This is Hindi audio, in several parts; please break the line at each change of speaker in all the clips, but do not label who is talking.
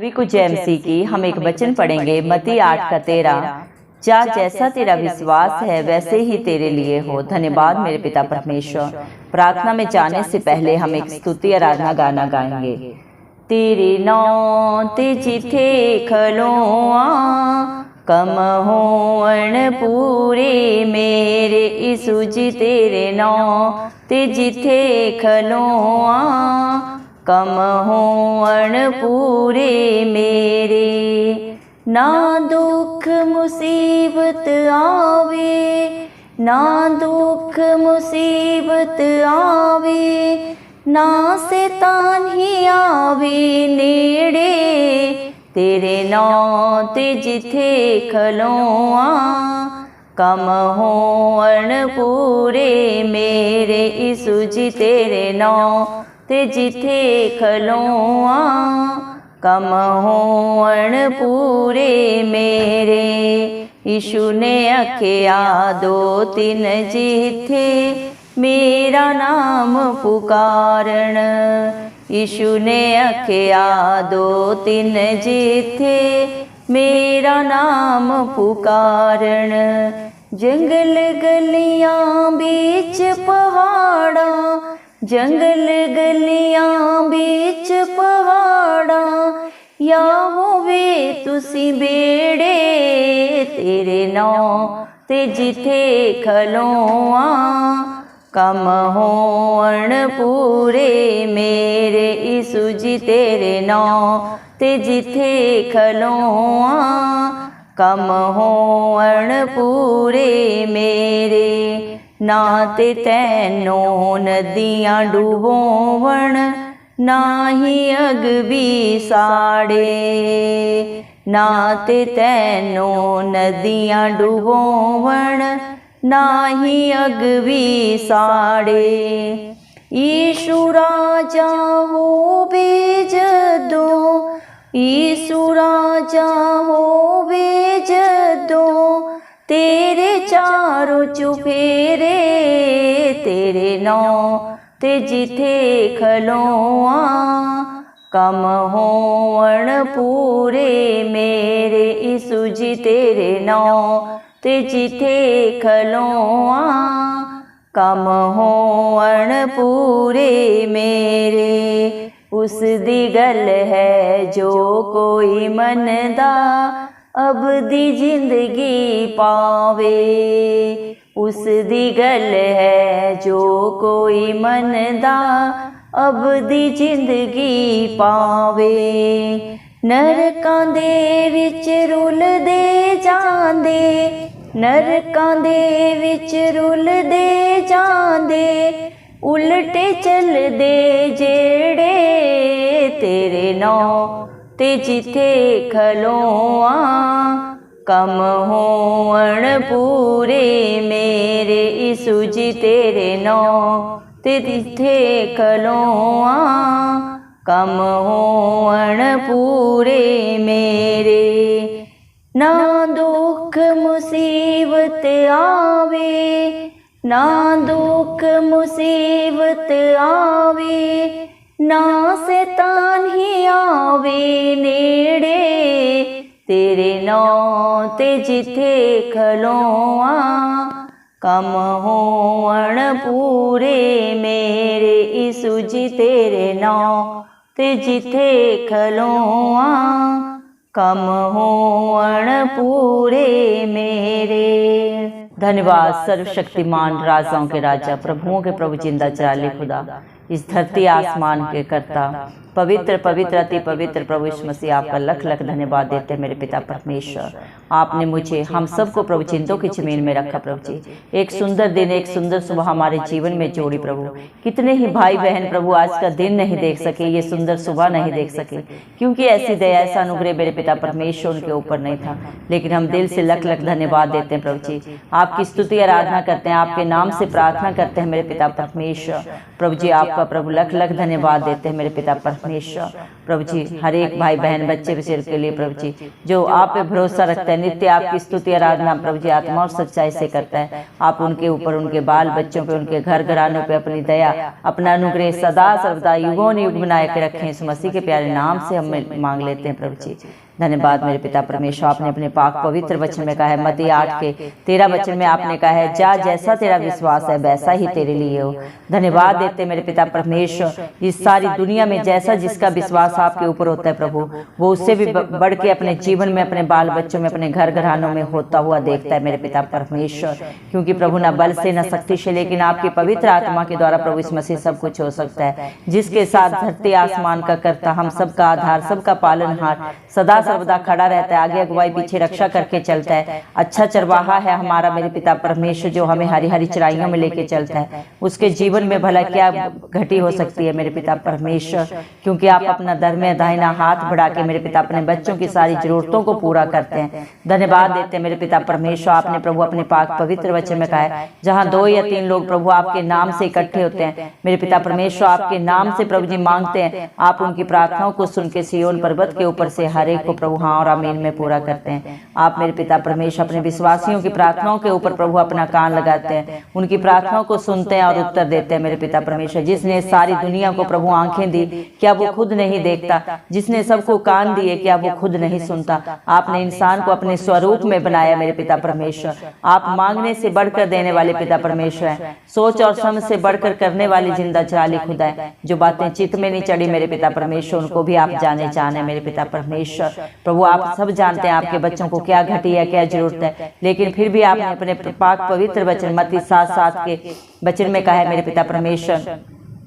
सभी को जय मसीह की। हम एक वचन पढ़ेंगे मत्ती 8:13। जा जैसा तेरा विश्वास है वैसे ही तेरे लिए हो। धन्यवाद मेरे पिता परमेश्वर। प्रार्थना में जाने से पहले हम एक स्तुति आराधना गाना गाएंगे। तेरे नाम ते जिथे खलोआ कम होण पूरे मेरे यीशु जी। तेरे नाम ते जिथे खलोआ कम होण पूरे मेरे। ना दुख मुसीबत आवे, ना दुख मुसीबत आवे, ना शैतान ही आवे नेड़े। तेरे नाम ते जिथे खलोआ कम होण पूरे मेरे यीशु जी। तेरे नाम ते जिथे खलोआ कम होण पूरे मेरे। यीशु ने आख्या 2-3 जिथे मेरा नाम पुकारन। यीशु ने आख्या 2-3 जिथे मेरा नाम पुकारन। जंगल गलियां बीच पहाड़ा, जंगल गलियां बीच पहाड़ा, या होवे तुसी बेड़े। तेरे नाम ते जिथे खलोआ कम होण पूरे मेरे यीशु जी। तेरे नाम ते जिथे खलोआ कम होण पूरे मेरे। ना ते तैनो नदियां डुबोवण, ना ही अग भी साड़े। ना ते तैनो नदियां डुबोवण, ना ही अग भी साड़े। यीशु राजा होवे जदों, यीशु राजा होवे जदों, तेरे चारों चुफेरे। तेरे नाम ते जिथे खलोआ कम होण पूरे मेरे यीशु जी। तेरे नाम ते जिथे खलोआ कम होण पूरे मेरे। उस दी गल है जो कोई मनदा अब दी जिंदगी पावे। उस दी गल है जो कोई मनदा अब दी जिंदगी पावे। नरकां दे विच रुलदे जांदे, नरकां दे विच रुलदे जांदे, उल्टे चलदे जेड़े। तेरे नाम ते जिथे खलोआ कम होण पूरे मेरे यीशु जी। तेरे नाम ते जिथे खलोआ कम होण पूरे मेरे। ना दुख मुसीबत आवे, ना दुख मुसीबत आवे, ना शैतान ही आवे नेड़े। तेरे नाम ते जिथे खलोआ कम होण पूरे मेरे यीशु जी। तेरे नाम ते जिथे खलोआ कम होण पूरे मेरे। धन्यवाद सर्वशक्तिमान, राजाओं के राजा, प्रभुओं के प्रभु, जिंदा जाली खुदा, इस धरती आसमान के कर्ता, पवित्र पवित्र अति पवित्र प्रभु यीशु मसीह, आपका लख लख धन्यवाद देते हैं मेरे पिता परमेश्वर। आपने मुझे, हम सबको प्रभु जिंदों की जमीन में रखा प्रभु जी। एक सुंदर दिन, एक सुंदर सुबह हमारे जीवन में जोड़ी प्रभु। कितने ही भाई बहन प्रभु आज का दिन नहीं देख सके, ये सुंदर सुबह नहीं देख सके, क्योंकि ऐसी दया, ऐसा अनुग्रह मेरे पिता परमेश्वर उनके ऊपर नहीं था। लेकिन हम दिल से लख लख धन्यवाद देते हैं प्रभु जी। आपकी स्तुति आराधना करते हैं, आपके नाम से प्रार्थना करते हैं मेरे पिता परमेश्वर। प्रभु जी आपका आपका प्रभु लख लख धन्यवाद देते हैं मेरे पिता परमेश्वर। प्रभु जी हर एक भाई बहन बच्चे विशेष के लिए प्रभु जी जो आप पे भरोसा रखता है, नित्य आपकी स्तुति आराधना प्रभु जी आत्मा और सच्चाई से करता है, आप उनके ऊपर, उनके बाल बच्चों पे, उनके घर घरानों पे अपनी दया, अपना अनुग्रह सदा सर्वदा युगों युग बनाए के रखें। इस मसीह के प्यारे नाम से हम मांग लेते हैं प्रभु जी। धन्यवाद मेरे पिता परमेश्वर। आपने अपने पाक पवित्र वचन में कहा है, मत्ती 8:13 वचन में आपने कहा है, जा जैसा तेरा विश्वास है वैसा ही तेरे लिए हो। धन्यवाद देते मेरे पिता परमेश्वर, इस सारी दुनिया में जैसा जिसका विश्वास आपके ऊपर होता है प्रभु, वो उससे भी बढ़ के अपने जीवन में, अपने बाल बच्चों में, अपने घर घरानों में होता हुआ देखता है मेरे पिता परमेश्वर। क्योंकि प्रभु न बल से न शक्ति से, लेकिन आपकी पवित्र आत्मा के द्वारा प्रभु इस मसीह सब कुछ हो सकता है, जिसके साथ धरती आसमान का करता, हम सबका आधार, सबका पालनहार, सदा सर्वदा खड़ा रहता है, आगे अगुवाई पीछे रक्षा करके चलता है। अच्छा चरवाहा है हमारा मेरे पिता परमेश्वर, जो हमें हरी हरी चराइयों में लेके चलता है। उसके जीवन में भला क्या घटी हो सकती है मेरे पिता परमेश्वर, क्योंकि आप अपना दरमिया दाहिना हाथ बढ़ा के मेरे पिता अपने बच्चों की सारी जरूरतों को पूरा करते हैं। धन्यवाद देते हैं मेरे पिता परमेश्वर। आपने प्रभु अपने पाक पवित्र वचन में कहा है, जहाँ 2 या 3 लोग प्रभु आपके नाम से इकट्ठे होते हैं मेरे पिता परमेश्वर, आपके नाम से प्रभु जी मांगते हैं, आप उनकी प्रार्थनाओं को सुन के सिय्योन पर्वत के ऊपर से हर एक को प्रभु हाँ और आमीन में पूरा करते हैं। आप मेरे पिता परमेश्वर अपने विश्वासियों की प्रार्थनाओं के ऊपर प्रभु अपना कान लगाते हैं, उनकी प्रार्थनाओं को सुनते हैं और उत्तर देते हैं मेरे पिता परमेश्वर। जिसने सारी दुनिया को प्रभु आंखें दी, क्या वो खुद नहीं देखता? जिसने सबको कान दिए, क्या वो खुद नहीं सुनता? आपने इंसान को अपने स्वरूप में बनाया मेरे पिता परमेश्वर। आप मांगने से बढ़कर देने वाले पिता परमेश्वर हैं, सोच और समझ से बढ़कर करने वाली जिंदा चाली खुदा है। जो बातें चित्त में नहीं चढ़ी मेरे पिता परमेश्वर, उनको भी आप जाने जाने मेरे पिता परमेश्वर। प्रभु आप सब जानते हैं आपके बच्चों को क्या घटी है, क्या जरूरत है, लेकिन फिर भी आपने अपने पाक पवित्र वचन मत्ती 7:7 के वचन में कहा है मेरे पिता परमेश्वर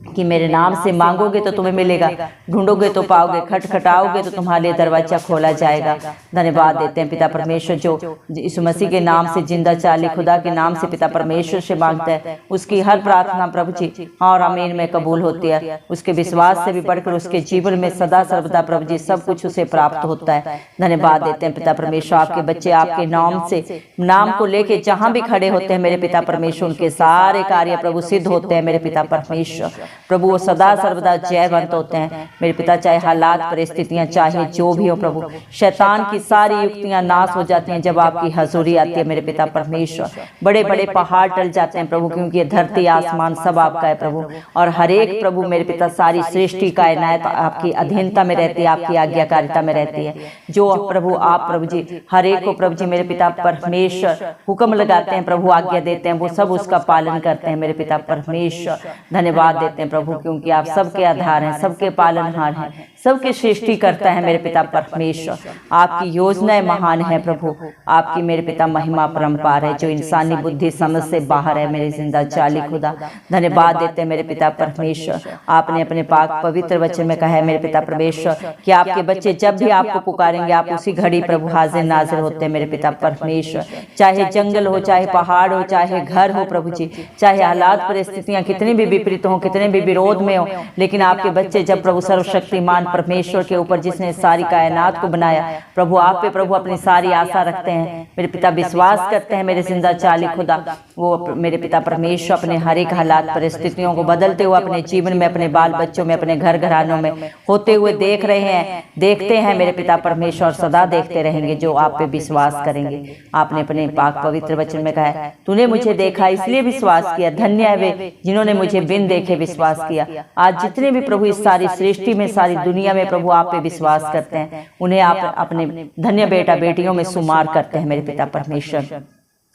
कि मेरे नाम से मांगोगे तो तुम्हें मिलेगा, ढूंढोगे तो पाओगे, खटखटाओगे तो तुम्हारे लिए दरवाजा खोला जाएगा। धन्यवाद देते हैं पिता परमेश्वर, जो इस मसीह के नाम से जिंदा चाली खुदा के नाम से पिता परमेश्वर से मांगता है, उसकी हर प्रार्थना प्रभु जी हाँ और आमीन में कबूल होती है। उसके विश्वास से भी बढ़कर उसके जीवन में सदा सर्वदा प्रभु जी सब कुछ उसे प्राप्त होता है। धन्यवाद देते हैं पिता परमेश्वर। आपके बच्चे आपके नाम को लेके जहां भी खड़े होते हैं मेरे पिता परमेश्वर, उनके सारे कार्य प्रभु सिद्ध होते हैं मेरे पिता परमेश्वर। प्रभु वो सदा सर्वदा जयवंत होते हैं मेरे पिता, चाहे हालात परिस्थितियां चाहे जो भी हो प्रभु, शैतान की सारी युक्तियां नाश हो जाती हैं जब आपकी हजूरी आती है मेरे पिता परमेश्वर। बड़े बड़े पहाड़ टल जाते हैं प्रभु, क्योंकि ये धरती आसमान सब आपका है प्रभु, और हर एक प्रभु मेरे पिता सारी सृष्टि कायनात आपकी अधीनता में रहती है, आपकी आज्ञाकारिता में रहती है। जो प्रभु आप प्रभु जी हर एक को प्रभु जी मेरे पिता परमेश्वर हुक्म लगाते हैं प्रभु, आज्ञा देते हैं, वो सब उसका पालन करते हैं मेरे पिता परमेश्वर। धन्यवाद देते हैं प्रभु, क्योंकि आप सबके आधार हैं, सबके पालनहार हैं, सबके सृष्टि करता है मेरे पिता परमेश्वर। आपकी योजनाएं महान है प्रभु, आपकी मेरे पिता महिमा परंपार है, जो इंसानी बुद्धि समझ से बाहर है मेरे जिंदा चाली खुदा। धन्यवाद देते हैं मेरे पिता परमेश्वर। आपने अपने पाक पवित्र वचन में कहा है मेरे पिता परमेश्वर कि आपके बच्चे जब भी आपको पुकारेंगे आप उसी घड़ी प्रभु हाजिर नाजिर होते हैं मेरे पिता परमेश्वर। चाहे जंगल हो, चाहे पहाड़ हो, चाहे घर हो प्रभु जी, चाहे हालात परिस्थितियां कितनी भी विपरीत हो, कितने भी विरोध में हो, लेकिन आपके बच्चे जब प्रभु सर्वशक्तिमान परमेश्वर के ऊपर जिसने सारी कायनात को बनाया प्रभु, आप पे प्रभु अपनी सारी आशा रखते हैं मेरे पिता, विश्वास करते हैं मेरे जिंदा चाली खुदा, वो मेरे पिता परमेश्वर अपने हर एक हालात परिस्थितियों को बदलते हुए अपने जीवन में, अपने बाल बच्चों में, अपने घर घरानों में होते हुए देख रहे हैं, देखते हैं मेरे पिता परमेश्वर, सदा देखते रहेंगे जो आप पे विश्वास करेंगे। आपने अपने पाक पवित्र वचन में कहा है, तूने मुझे देखा इसलिए विश्वास किया, धन्य है वे जिन्होंने मुझे बिन देखे विश्वास किया। आज जितने भी प्रभु इस सारी सृष्टि में, सारी दुनिया में प्रभु आप पे विश्वास करते हैं, उन्हें आप अपने धन्य बेटा बेटियों में शुमार करते हैं मेरे पिता परमेश्वर।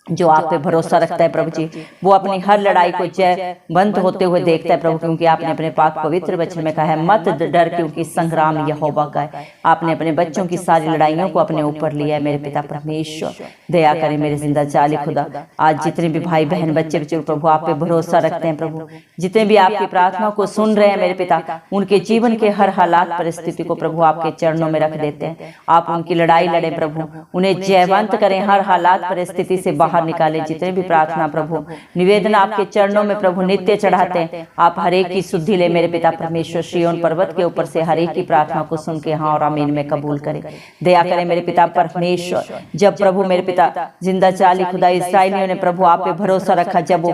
जो आप पे भरोसा रखता है प्रभु जी, वो अपनी हर लड़ाई को जयवंत होते हुए देखता है प्रभु, क्योंकि आपने अपने पाक पवित्र वचन में कहा है, मत डर क्योंकि संग्राम यहोवा का है। आपने अपने बच्चों की सारी लड़ाइयों को अपने ऊपर लिया है मेरे पिता परमेश्वर। दया करें मेरे जिंदा चाली खुदा। आज जितने भी भाई बहन बच्चे बच्चे प्रभु आप पे भरोसा रखते हैं प्रभु, जितने भी आपकी प्रार्थना को सुन रहे हैं मेरे पिता, उनके जीवन के हर हालात परिस्थिति को प्रभु आपके चरणों में रख देते हैं। आप उनकी लड़ाई लड़े प्रभु, उन्हें जयवंत करें, हर हालात परिस्थिति से बाहर निकाले। जितने भी प्रार्थना प्रभु निवेदन आपके चरणों में प्रभु नित्य चढ़ाते हैं, आप हर एक की शुद्धि ले मेरे पिता परमेश्वर। सिय्योन पर्वत के ऊपर से हर एक की प्रार्थना को सुन के हाँ और आमीन में कबूल करें। दया करें मेरे पिता परमेश्वर। जब प्रभु मेरे पिता जिंदा चाली खुदा इस्राएलियों ने प्रभु आप पे भरोसा रखा, जब वो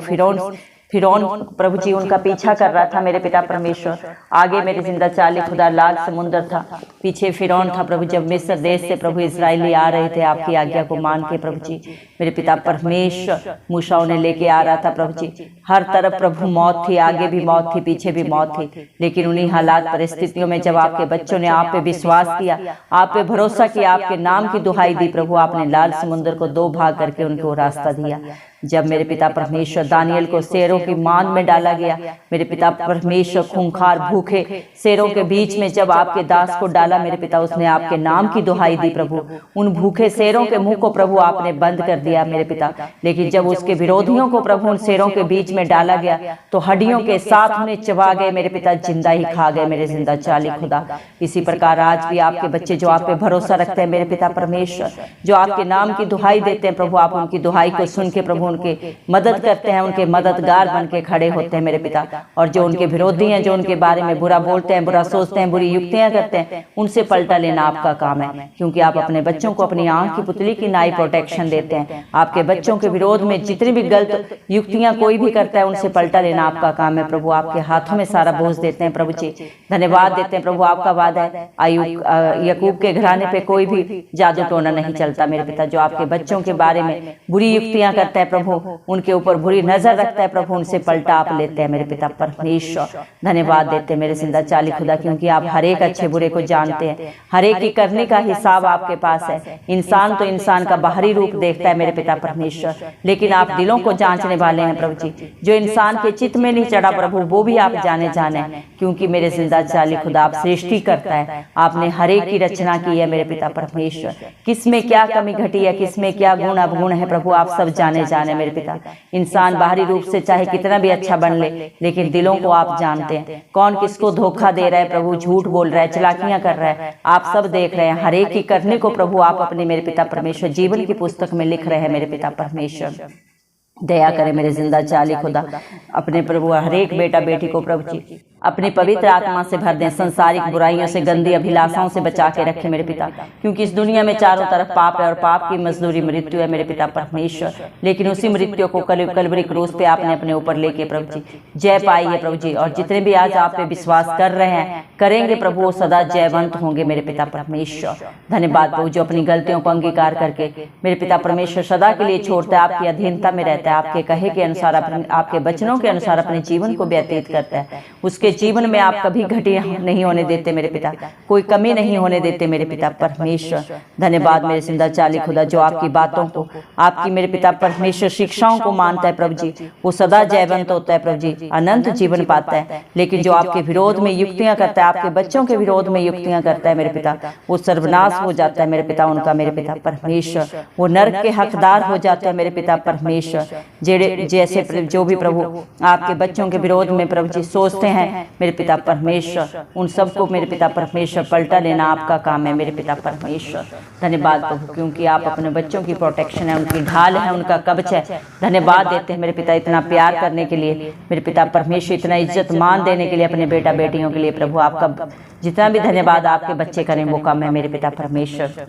फिरौन प्रभु जी उनका पीछा कर रहा था मेरे पिता परमेश्वर। आगे मेरे जिंदा चाली खुदा लाल समुद्र था, पीछे फिरौन था प्रभु। जब मिस्र देश से प्रभु इजरायली आ रहे थे आपकी आज्ञा को मान के प्रभु जी, मेरे पिता परमेश्वर मूसा उन्हें लेके आ रहा था प्रभु जी। हर तरफ प्रभु मौत थी, आगे भी मौत थी, पीछे भी मौत थी। लेकिन उन्हीं हालात परिस्थितियों में जब आपके बच्चों ने आप पे विश्वास किया, आप पे भरोसा किया, आपके नाम की दुहाई दी प्रभु, आपने लाल समुद्र को 2 भाग करके उनको रास्ता दिया। जब मेरे पिता परमेश्वर दानियल को शेरों की मान में डाला गया, मेरे पिता परमेश्वर खूंखार भूखे शेरों के बीच में जब आपके दास को डाला मेरे पिता, उसने आपके नाम की दुहाई दी प्रभु। उन भूखे शेरों के मुंह को प्रभु आपने बंद कर दिया मेरे पिता। लेकिन जब उसके विरोधियों को प्रभु उन शेरों के बीच में डाला गया तो हड्डियों के साथ उन्हें चबा गए मेरे पिता, जिंदा ही खा गए मेरे जिंदा चाली खुदा। इसी प्रकार आज भी आपके बच्चे जो आप पे भरोसा रखते हैं मेरे पिता परमेश्वर, जो आपके नाम की दुहाई देते हैं प्रभु, आप उनकी दुहाई को सुन के प्रभु उनके मदद करते हैं, उनके मददगार बन के खड़े होते हैं मेरे पिता। और जो उनके विरोधी हैं, जो उनके बारे में बुरा बोलते हैं, बुरा सोचते हैं, बुरी युक्तियां करते हैं, उनसे पलटा लेना आपका काम है। क्योंकि आप अपने बच्चों को अपनी आंख की पुतली की नाई प्रोटेक्शन देते हैं। आपके बच्चों के विरोध में जितनी भी गलत युक्तियां कोई भी करता है, उनसे पलटा लेना आपका काम है प्रभु। आपके हाथों में सारा बोझ देते हैं प्रभु जी, धन्यवाद देते हैं प्रभु। आपका वादा है याकूब के घराने पे कोई भी जादू टोना नहीं चलता मेरे पिता। जो आपके बच्चों के बारे में बुरी युक्तियां करता है प्रभु, उनके ऊपर बुरी नजर रखता है प्रभु, उनसे पलटा आप लेते हैं मेरे पिता परमेश्वर। धन्यवाद देते हैं मेरे जिंदा चाली खुदा, क्योंकि आप हर एक अच्छे बुरे को जानते हैं, हर एक की करने का हिसाब आपके पास है। इंसान तो इंसान का बाहरी रूप देखता है मेरे पिता परमेश्वर, लेकिन आप दिलों को जांचने वाले हैं प्रभु जी। जो इंसान के चित्त में नहीं चढ़ा प्रभु, वो भी आप जाने, क्योंकि मेरे जिंदा चाली खुदा आप सृष्टि करता है। आपने हर एक की रचना की है मेरे पिता परमेश्वर। किसमें क्या कमी घटी है, किसमें क्या गुण अवगुण है प्रभु, आप सब जाने मेरे पिता। इंसान बाहरी रूप से चाहे कितना भी अच्छा बन ले, लेकिन दिलों को आप जानते हैं। कौन किसको धोखा दे रहा है प्रभु, झूठ बोल रहा है, चालाकियां कर रहा है, आप सब देख रहे हैं। हर एक की करने को प्रभु आप अपने मेरे पिता परमेश्वर जीवन की पुस्तक में लिख रहे हैं मेरे पिता परमेश्वर। दया करें मेरे जिंदा चाली खुदा, अपने प्रभु हर एक बेटा बेटी को प्रभु जी अपनी पवित्र आत्मा से भर दें। संसारिक बुराइयों से, गंदी अभिलाषाओं से बचा के रखें मेरे पिता, क्योंकि इस दुनिया में चारों तरफ पाप है और पाप की मजदूरी मृत्यु है मेरे पिता परमेश्वर। लेकिन उसी मृत्यु को कलवरी क्रूस पे आपने अपने ऊपर लेके प्रभु जी जय पाई है प्रभु जी। और जितने भी आज आप पे विश्वास कर रहे हैं, करेंगे प्रभु, वो सदा जयवंत होंगे मेरे पिता परमेश्वर। धन्यवाद प्रभु, जो अपनी गलतियों को अंगीकार करके मेरे पिता परमेश्वर सदा के लिए छोड़ता है, आपकी अधीनता में रहता है, आपके कहे के अनुसार, आपके वचनों के अनुसार अपने जीवन को व्यतीत करता है। उसके जीवन में आप कभी घटी नहीं होने देते मेरे पिता, कोई कमी नहीं होने देते मेरे पिता परमेश्वर। धन्यवाद मेरे जिंदा चाली खुदा, जो आपकी बातों को, आपकी मेरे पिता परमेश्वर शिक्षाओं को मानता है प्रभु जी, वो सदा जयवंत होता है प्रभु जी, अनंत जीवन पाता है। लेकिन जो आपके विरोध में युक्तियां करता है, आपके बच्चों के विरोध में युक्तियां करता है मेरे पिता, वो सर्वनाश हो जाता है मेरे पिता उनका मेरे पिता परमेश्वर। वो नरक के हकदार हो जाते हैं मेरे पिता परमेश्वर। जैसे जो भी प्रभु आपके बच्चों के विरोध में प्रभु जी सोचते हैं मेरे पिता परमेश्वर, उन सबको मेरे पिता परमेश्वर पलटा लेना आपका काम है मेरे पिता परमेश्वर। धन्यवाद प्रभु, क्योंकि आप अपने बच्चों की प्रोटेक्शन है, उनकी ढाल है, उनका कवच है। धन्यवाद देते हैं मेरे पिता इतना प्यार करने के लिए मेरे पिता परमेश्वर, इतना इज्जत मान देने के लिए अपने बेटा बेटियों के लिए प्रभु। आपका जितना भी धन्यवाद आपके बच्चे करें वो कम है मेरे पिता परमेश्वर।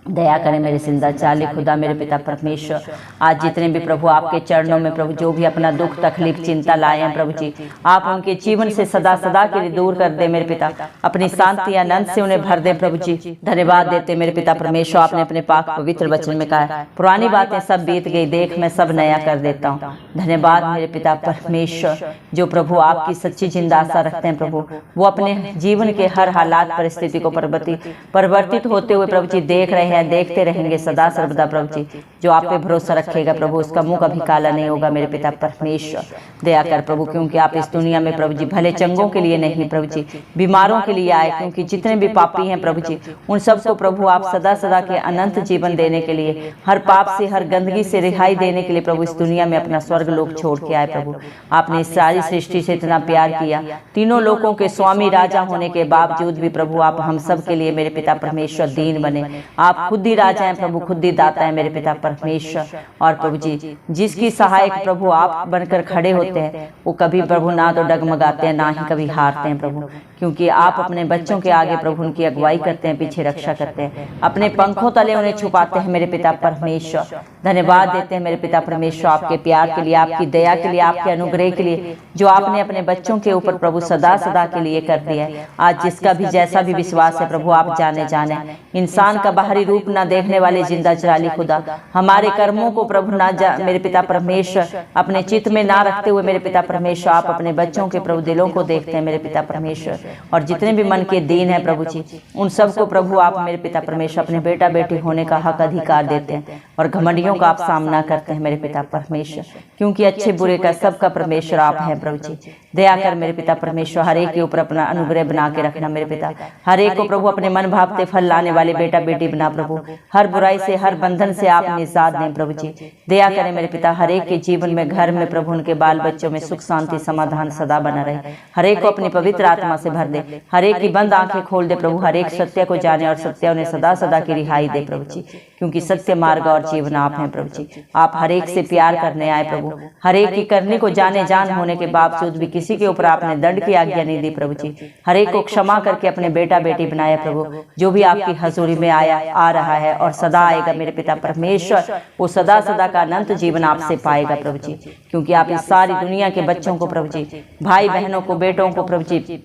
दया करें मेरे जिंदा चाली खुदा मेरे पिता परमेश्वर। आज जितने भी प्रभु आपके चरणों में प्रभु जो भी अपना दुख तकलीफ चिंता लाए हैं प्रभु जी, आप उनके जीवन से सदा सदा के लिए दूर कर दे मेरे पिता, अपनी शांति आनंद से उन्हें भर दे प्रभु जी। धन्यवाद देते मेरे पिता परमेश्वर, आपने अपने पाक पवित्र वचन में कहा पुरानी बातें सब बीत गई, देख मैं सब नया कर देता हूँ। धन्यवाद मेरे पिता परमेश्वर, जो प्रभु आपकी सच्ची जिंदा आशा रखते हैं प्रभु, वो अपने जीवन के हर हालात परिस्थिति को परिवर्तित होते हुए प्रभु जी देख रहे हैं, देखते रहेंगे सदा सर्वदा प्रभु जी। जो आप पे भरोसा रखेगा प्रभु, उसका मुंह कभी काला नहीं होगा मेरे पिता परमेश्वर। दया कर प्रभु, क्योंकि आप इस दुनिया में प्रभु जी भले चंगों के लिए नहीं प्रभु जी, बीमारों के लिए आए, क्योंकि जितने भी पापी हैं प्रभु जी उन सबको प्रभु आप सदा सदा के अनंत जीवन देने के लिए, हर पाप से हर गंदगी से रिहाई देने के लिए प्रभु इस दुनिया में अपना स्वर्ग लोक छोड़ के आए प्रभु। आपने इस सारी सृष्टि से इतना प्यार किया, तीनों लोगों के स्वामी राजा होने के बावजूद भी प्रभु आप हम सब के लिए मेरे पिता परमेश्वर दीन बने। आप आप खुद ही राजा हैं प्रभु, खुद ही दाता है मेरे पिता परमेश्वर। और प्रभु जी जिसकी सहायक प्रभु आप बनकर खड़े होते हैं, वो कभी प्रभु ना तो डगमगाते हैं, ना ही कभी हारते हैं प्रभु, क्योंकि आप अपने बच्चों के आगे प्रभु उनकी अगुवाई करते हैं, पीछे रक्षा करते हैं, अपने पंखों तले उन्हें छुपाते हैं मेरे पिता परमेश्वर। धन्यवाद देते हैं मेरे पिता परमेश्वर आपके प्यार के लिए, आपकी दया के लिए, आपके अनुग्रह के लिए, जो आपने अपने बच्चों के ऊपर प्रभु सदा सदा के लिए कर दिया है। आज जिसका भी जैसा भी विश्वास है प्रभु, आप जाने इंसान का बाहरी रूप ना देखने वाले जिंदा जलाली खुदा, हमारे कर्मों को प्रभु मेरे पिता परमेश्वर अपने चित्त में ना रखते हुए मेरे पिता परमेश्वर, आप अपने बच्चों के प्रभु दिलों को देखते हैं मेरे पिता परमेश्वर। और जितने भी मन के दीन है प्रभु जी, उन सबको प्रभु आप मेरे पिता परमेश्वर अपने बेटा बेटी होने का हक अधिकार देते हैं, और घमंडियों का आप सामना करते हैं मेरे पिता परमेश्वर, क्योंकि अच्छे बुरे का सबका परमेश्वर आप हैं प्रभु जी। दया कर मेरे पिता परमेश्वर, हर एक के ऊपर अपना अनुग्रह बना के रखना मेरे पिता, हर एक को प्रभु अपने मन भावते फल लाने वाले बेटा बेटी बना प्रभु, हर बुराई से हर बंधन से आप निजात दें प्रभु जी। दया करें मेरे पिता, हर एक के जीवन में, घर में प्रभु, उनके बाल बच्चों में सुख शांति समाधान सदा बना रहे, हर एक को अपनी पवित्र आत्मा से भर दे, हर एक की बंद आंखें खोल दे प्रभु, हर एक सत्य को जाने और सत्य उन्हें सदा सदा की रिहाई दे प्रभु जी, क्योंकि सत्य मार्ग और जीवन आप हैं प्रभु जी। आप हर एक से प्यार करने आए प्रभु, हर एक की करने को जाने जान होने के बावजूद भी किसी के ऊपर आपने दंड की आज्ञा नहीं दी प्रभु जी। हर एक को क्षमा करके अपने बेटा बेटी बनाया प्रभु, जो भी आपकी हजूरी में आ रहा है और सदा आएगा मेरे पिता परमेश्वर, वो सदा सदा का अनंत जीवन आपसे पाएगा प्रभु जी, क्योंकि आप इस सारी दुनिया के बच्चों को प्रभु जी, भाई बहनों को, बेटों को प्रभु जी,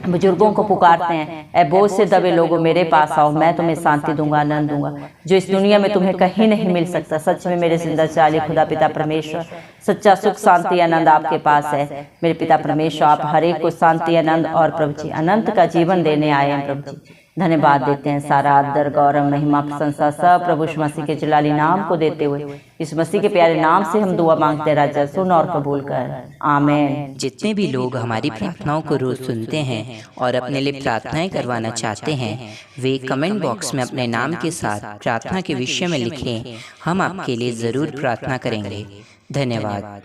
बुजुर्गों को पुकारते हैं, ए बोझ से दबे लोगों मेरे पास आओ, मैं तुम्हें शांति दूंगा, आनंद दूंगा, जो इस दुनिया में तुम्हें कहीं नहीं मिल सकता। सच में मेरे जिंदा चाली खुदा पिता परमेश्वर, सच्चा सुख शांति आनंद आपके पास है मेरे पिता परमेश्वर। आप हर एक को शांति आनंद और प्रभु जी अनंत का जीवन देने आए हैं प्रभु जी। धन्यवाद देते हैं, सारा आदर गौरव महिमा प्रशंसा सब प्रभु यीशु मसीह के जलाली नाम को देते हुए, इस मसीह के प्यारे नाम से हम दुआ मांगते हैं राजा, सुन और कबूल कर, आमीन।
जितने भी लोग हमारी प्रार्थनाओं को रोज सुनते हैं और अपने लिए प्रार्थनाएं करवाना चाहते हैं, वे कमेंट बॉक्स में अपने नाम के साथ प्रार्थना के विषय में लिखें, हम आपके लिए जरूर प्रार्थना करेंगे। धन्यवाद।